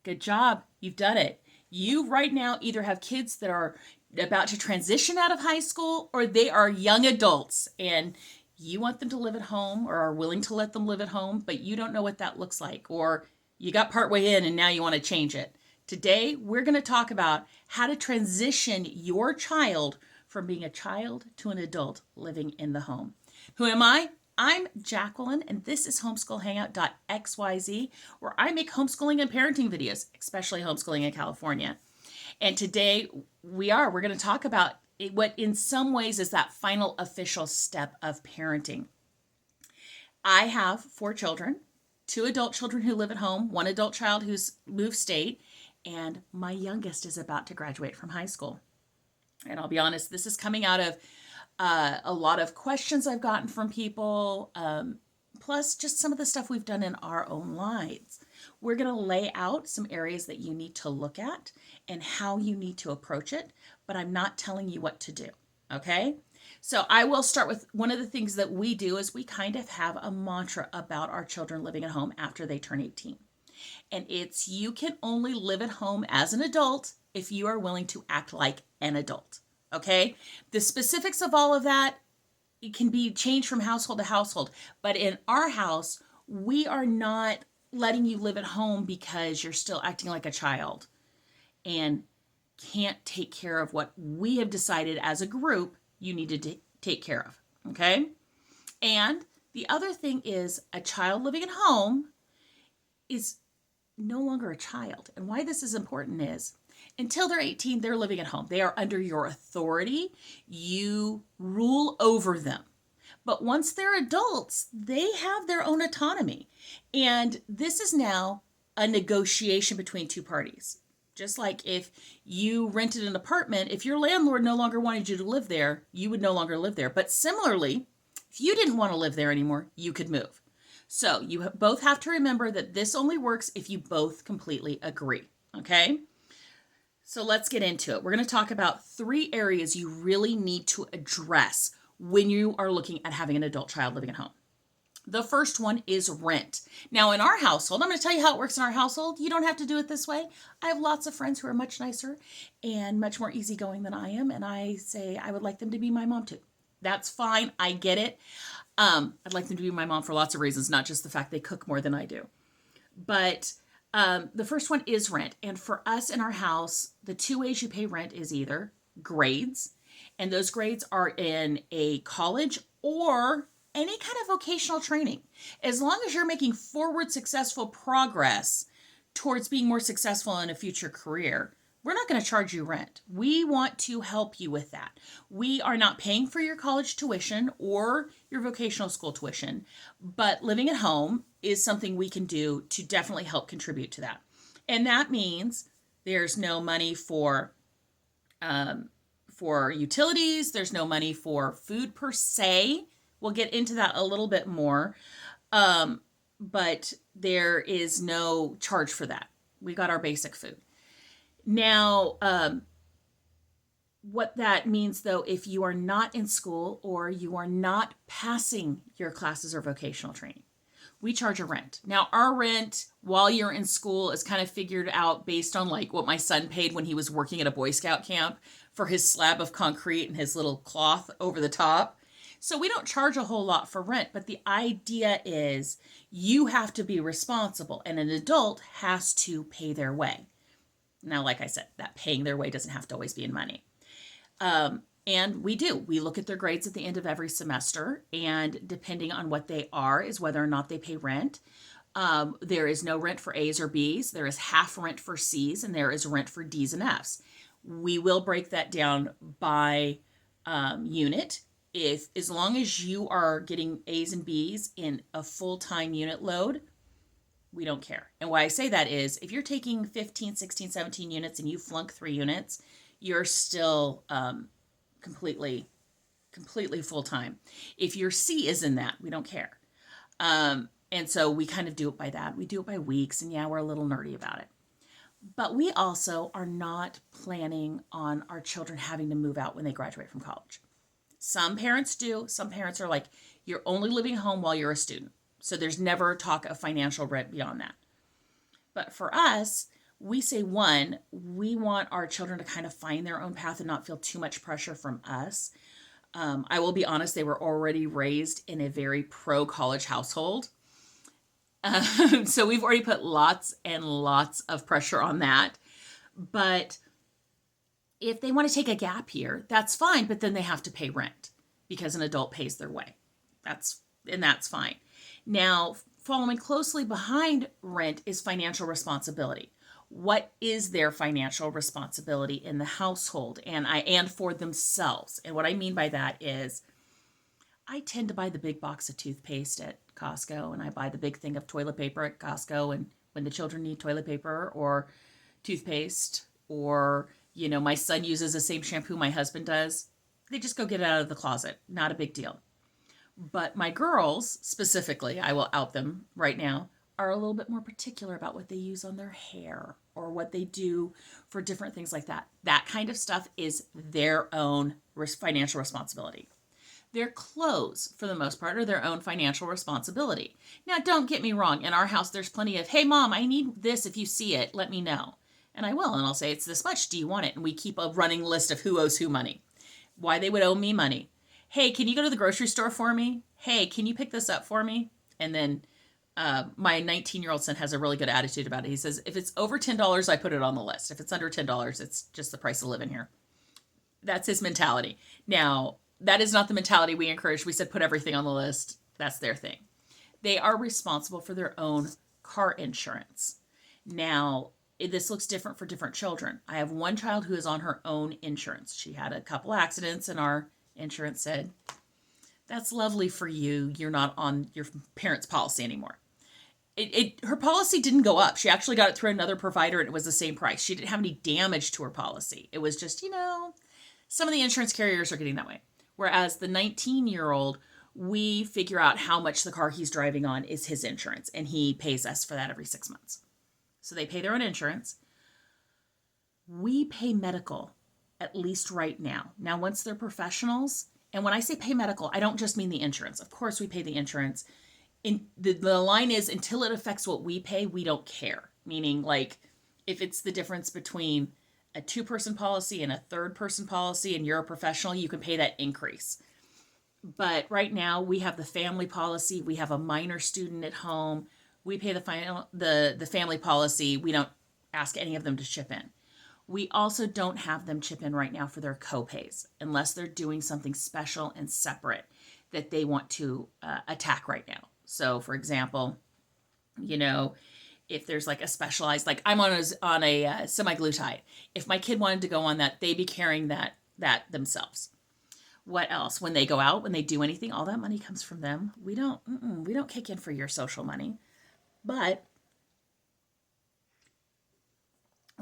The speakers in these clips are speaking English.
Good job. You've done it. You right now either have kids that are about to transition out of high school or they are young adults and you want them to live at home or are willing to let them live at home, but you don't know what that looks like, or you got partway in and now you want to change it. Today, we're going to talk about how to transition your child from being a child to an adult living in the home. Who am I? I'm Jacqueline, and this is Homeschool Hangout.xyz, where I make homeschooling and parenting videos, especially homeschooling in California. And today we're going to talk about what in some ways is that final official step of parenting. I have 4 children, 2 adult children who live at home, 1 adult child who's moved state, and my youngest is about to graduate from high school. And I'll be honest, this is coming out of a lot of questions I've gotten from people, plus just some of the stuff we've done in our own lives. We're going to lay out some areas that you need to look at and how you need to approach it, but I'm not telling you what to do, okay? So I will start with one of the things that we do is we kind of have a mantra about our children living at home after they turn 18. And it's you can only live at home as an adult if you are willing to act like an adult. Okay? The specifics of all of that, it can be changed from household to household. But in our house, we are not letting you live at home because you're still acting like a child and can't take care of what we have decided as a group you need to take care of. Okay? And the other thing is a child living at home is no longer a child. And why this is important is until they're 18, they're living at home. They are under your authority. You rule over them. But once they're adults, they have their own autonomy. And this is now a negotiation between 2 parties. Just like if you rented an apartment, if your landlord no longer wanted you to live there, you would no longer live there. But similarly, if you didn't want to live there anymore, you could move. So you both have to remember that this only works if you both completely agree, okay? So let's get into it. We're going to talk about 3 areas you really need to address when you are looking at having an adult child living at home. The first one is rent. Now in our household, I'm going to tell you how it works in our household. You don't have to do it this way. I have lots of friends who are much nicer and much more easygoing than I am, and I say I would like them to be my mom too. That's fine. I get it. I'd like them to be my mom for lots of reasons, not just the fact they cook more than I do. But the first one is rent. And for us in our house, the 2 ways you pay rent is either grades, and those grades are in a college or any kind of vocational training. As long as you're making forward successful progress towards being more successful in a future career, we're not going to charge you rent. We want to help you with that. We are not paying for your college tuition or your vocational school tuition, but living at home is something we can do to definitely help contribute to that. And that means there's no money for utilities. There's no money for food per se. We'll get into that a little bit more, but there is no charge for that. We got our basic food. Now, what that means, though, if you are not in school or you are not passing your classes or vocational training, we charge a rent. Now, our rent while you're in school is kind of figured out based on like what my son paid when he was working at a Boy Scout camp for his slab of concrete and his little cloth over the top. So we don't charge a whole lot for rent, but the idea is you have to be responsible and an adult has to pay their way. Now, like I said, that paying their way doesn't have to always be in money. And we do. We look at their grades at the end of every semester, and depending on what they are is whether or not they pay rent. There is no rent for A's or B's. There is half rent for C's, and there is rent for D's and F's. We will break that down by unit. If as long as you are getting A's and B's in a full-time unit load, we don't care. And why I say that is if you're taking 15, 16, 17 units and you flunk 3 units, you're still completely full-time. If your C is in that, we don't care. And so we kind of do it by that. We do it by weeks, and yeah, we're a little nerdy about it. But we also are not planning on our children having to move out when they graduate from college. Some parents do. Some parents are like, you're only living home while you're a student. So there's never talk of financial rent beyond that. But for us, We say, one, we want our children to kind of find their own path and not feel too much pressure from us. I will be honest, they were already raised in a very pro-college household. So we've already put lots and lots of pressure on that. But if they want to take a gap year, that's fine, but then they have to pay rent because an adult pays their way. That's fine. Now, following closely behind rent is financial responsibility. What is their financial responsibility in the household and for themselves? And what I mean by that is I tend to buy the big box of toothpaste at Costco, and I buy the big thing of toilet paper at Costco, and when the children need toilet paper or toothpaste, or my son uses the same shampoo my husband does, they just go get it out of the closet. Not a big deal. But my girls, specifically, I will out them right now, are a little bit more particular about what they use on their hair or what they do for different things like that. That kind of stuff is their own financial responsibility. Their clothes, for the most part, are their own financial responsibility. Now, don't get me wrong. In our house, there's plenty of, hey, Mom, I need this. If you see it, let me know. And I will. And I'll say, it's this much. Do you want it? And we keep a running list of who owes who money. Why they would owe me money. Hey, can you go to the grocery store for me? Hey, can you pick this up for me? And then my 19-year-old son has a really good attitude about it. He says, if it's over $10, I put it on the list. If it's under $10, it's just the price of living here. That's his mentality. Now, that is not the mentality we encourage. We said put everything on the list. That's their thing. They are responsible for their own car insurance. Now, this looks different for different children. I have one child who is on her own insurance. She had a couple accidents, and our insurance said, that's lovely for you. You're not on your parents' policy anymore. Her policy didn't go up. She actually got it through another provider, and it was the same price. She didn't have any damage to her policy. It was just, some of the insurance carriers are getting that way. Whereas the 19-year-old, we figure out how much the car he's driving on is his insurance, and he pays us for that every 6 months. So they pay their own insurance. We pay medical, at least right now. Now, once they're professionals, and when I say pay medical, I don't just mean the insurance. Of course, we pay the insurance. The line is, until it affects what we pay, we don't care. Meaning, like, if it's the difference between a 2-person policy and a 3rd-person policy, and you're a professional, you can pay that increase. But right now, we have the family policy. We have a minor student at home. We pay the family policy. We don't ask any of them to chip in. We also don't have them chip in right now for their co-pays, unless they're doing something special and separate that they want to attack right now. So, for example, if there's like a specialized, like I'm on a semi-glutide. If my kid wanted to go on that, they'd be carrying that themselves. What else? When they go out, when they do anything, all that money comes from them. We don't kick in for your social money, but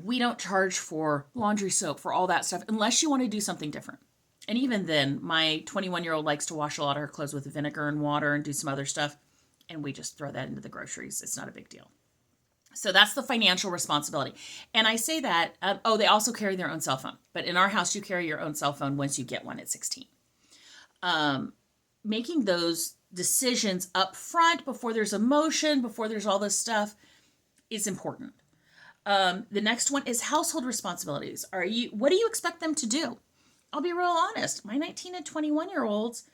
we don't charge for laundry soap, for all that stuff, unless you want to do something different. And even then, my 21-year-old likes to wash a lot of her clothes with vinegar and water and do some other stuff, and we just throw that into the groceries. It's not a big deal. So that's the financial responsibility. And I say that, they also carry their own cell phone. But in our house, you carry your own cell phone once you get one at 16. Making those decisions up front before there's emotion, before there's all this stuff, is important. The next one is household responsibilities. What do you expect them to do? I'll be real honest. My 19 and 21-year-olds,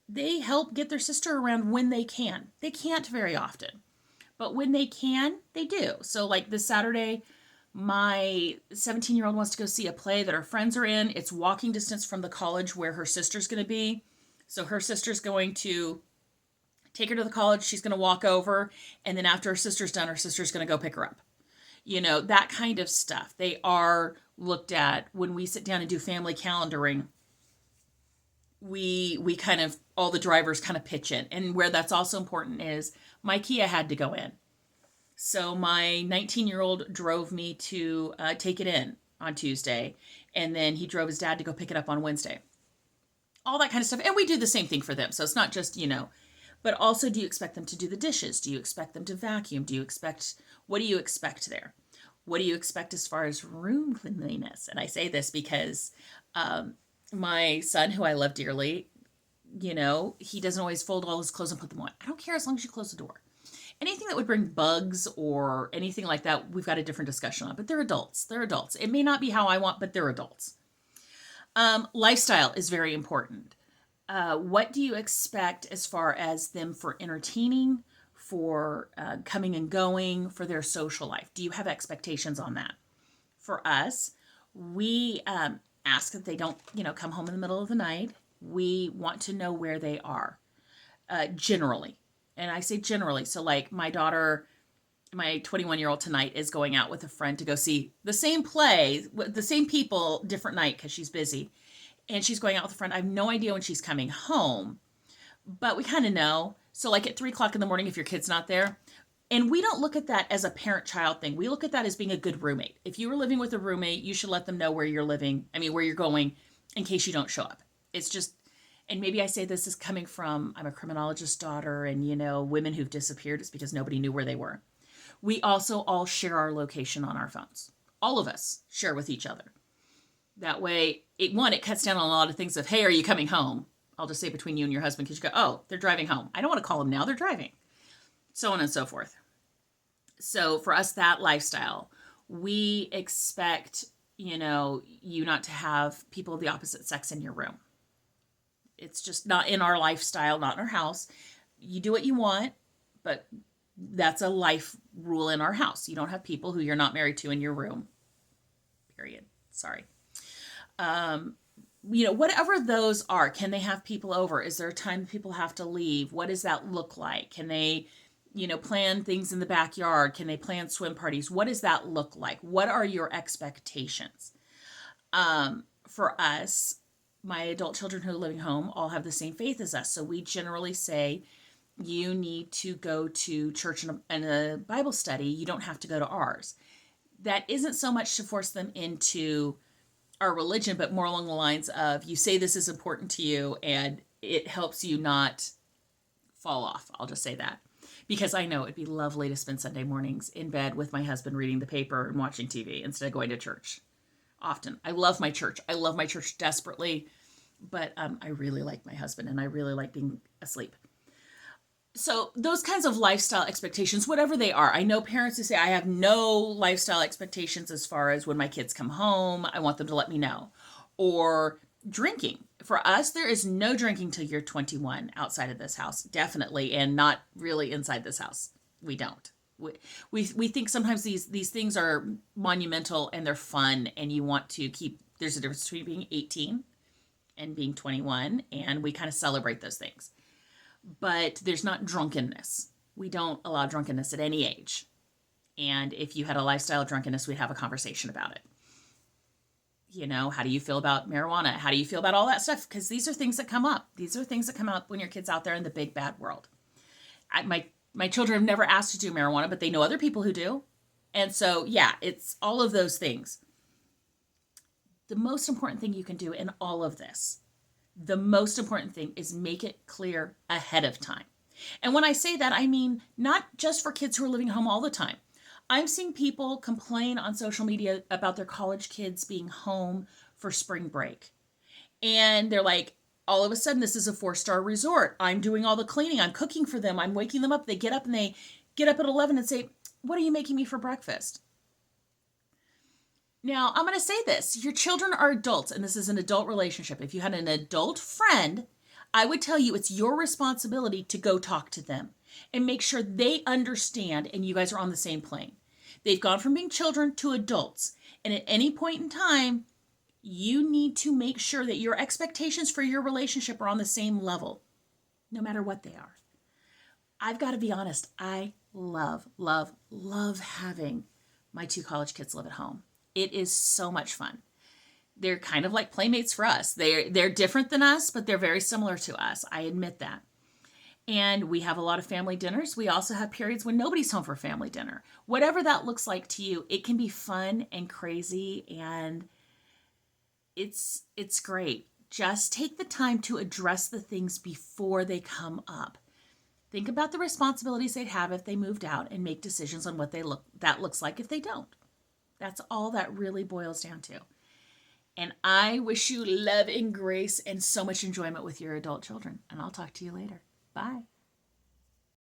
they help get their sister around when they can. They can't very often. But when they can, they do. So like this Saturday, my 17-year-old wants to go see a play that her friends are in. It's walking distance from the college where her sister's going to be. So her sister's going to take her to the college. She's going to walk over. And then after her sister's done, her sister's going to go pick her up. That kind of stuff. They are looked at when we sit down and do family calendaring. We kind of, all the drivers kind of pitch in. And where that's also important is my Kia had to go in. So my 19-year-old drove me to take it in on Tuesday. And then he drove his dad to go pick it up on Wednesday. All that kind of stuff. And we do the same thing for them. So it's not just, but also, do you expect them to do the dishes? Do you expect them to vacuum? What do you expect there? What do you expect as far as room cleanliness? And I say this because my son, who I love dearly, he doesn't always fold all his clothes and put them on. I don't care as long as you close the door. Anything that would bring bugs or anything like that, we've got a different discussion on. But they're adults. They're adults. It may not be how I want, but they're adults. Lifestyle is very important. What do you expect as far as them for entertaining, for coming and going, for their social life? Do you have expectations on that? For us, we ask that they don't, come home in the middle of the night. We want to know where they are, generally. And I say generally. So like my daughter, my 21-year-old tonight is going out with a friend to go see the same play, the same people, different night because she's busy. And she's going out with a friend. I have no idea when she's coming home, but we kind of know. So like at 3 o'clock in the morning, if your kid's not there, and we don't look at that as a parent-child thing. We look at that as being a good roommate. If you were living with a roommate, you should let them know where you're living. Where you're going in case you don't show up. It's just, and maybe I say this is coming from, I'm a criminologist's daughter, and women who've disappeared, it's because nobody knew where they were. We also all share our location on our phones. All of us share with each other. That way, it cuts down on a lot of things of, hey, are you coming home? I'll just say between you and your husband, because you go, oh, they're driving home. I don't want to call them now, they're driving. So on and so forth. So for us, that lifestyle, we expect, you not to have people of the opposite sex in your room. It's just not in our lifestyle, not in our house. You do what you want, but that's a life rule in our house. You don't have people who you're not married to in your room. Period. Sorry. Whatever those are, can they have people over? Is there a time people have to leave? What does that look like? Can they, plan things in the backyard? Can they plan swim parties? What does that look like? What are your expectations? For us, my adult children who are living home all have the same faith as us. So we generally say, you need to go to church and a Bible study. You don't have to go to ours. That isn't so much to force them into our religion, but more along the lines of, you say this is important to you and it helps you not fall off. I'll just say that. Because I know it'd be lovely to spend Sunday mornings in bed with my husband reading the paper and watching TV instead of going to church. Often. I love my church. I love my church desperately, but I really like my husband and I really like being asleep. So those kinds of lifestyle expectations, whatever they are, I know parents who say, I have no lifestyle expectations as far as when my kids come home, I want them to let me know. Or drinking. For us, there is no drinking till you're 21 outside of this house, definitely, and not really inside this house. We don't. We think sometimes these things are monumental and they're fun, and you want to keep, there's a difference between being 18 and being 21, and we kind of celebrate those things. But there's not drunkenness. We don't allow drunkenness at any age. And if you had a lifestyle of drunkenness, we'd have a conversation about it. How do you feel about marijuana? How do you feel about all that stuff? Because these are things that come up. These are things that come up when your kid's out there in the big bad world. My children have never asked to do marijuana, but they know other people who do. And so, yeah, it's all of those things. The most important thing you can do in all of this, the most important thing is make it clear ahead of time. And when I say that, I mean not just for kids who are living home all the time. I'm seeing people complain on social media about their college kids being home for spring break. And they're like, all of a sudden, this is a 4-star resort. I'm doing all the cleaning. I'm cooking for them. I'm waking them up. They get up at 11 and say, what are you making me for breakfast? Now, I'm going to say this. Your children are adults, and this is an adult relationship. If you had an adult friend, I would tell you it's your responsibility to go talk to them and make sure they understand and you guys are on the same plane. They've gone from being children to adults. And at any point in time, you need to make sure that your expectations for your relationship are on the same level, no matter what they are. I've got to be honest. I love, love, love having my 2 college kids live at home. It is so much fun. They're kind of like playmates for us. They're different than us, but they're very similar to us. I admit that. And we have a lot of family dinners. We also have periods when nobody's home for family dinner. Whatever that looks like to you, it can be fun and crazy, and it's great. Just take the time to address the things before they come up. Think about the responsibilities they'd have if they moved out and make decisions on what that looks like if they don't. That's all that really boils down to. And I wish you love and grace and so much enjoyment with your adult children. And I'll talk to you later. Bye.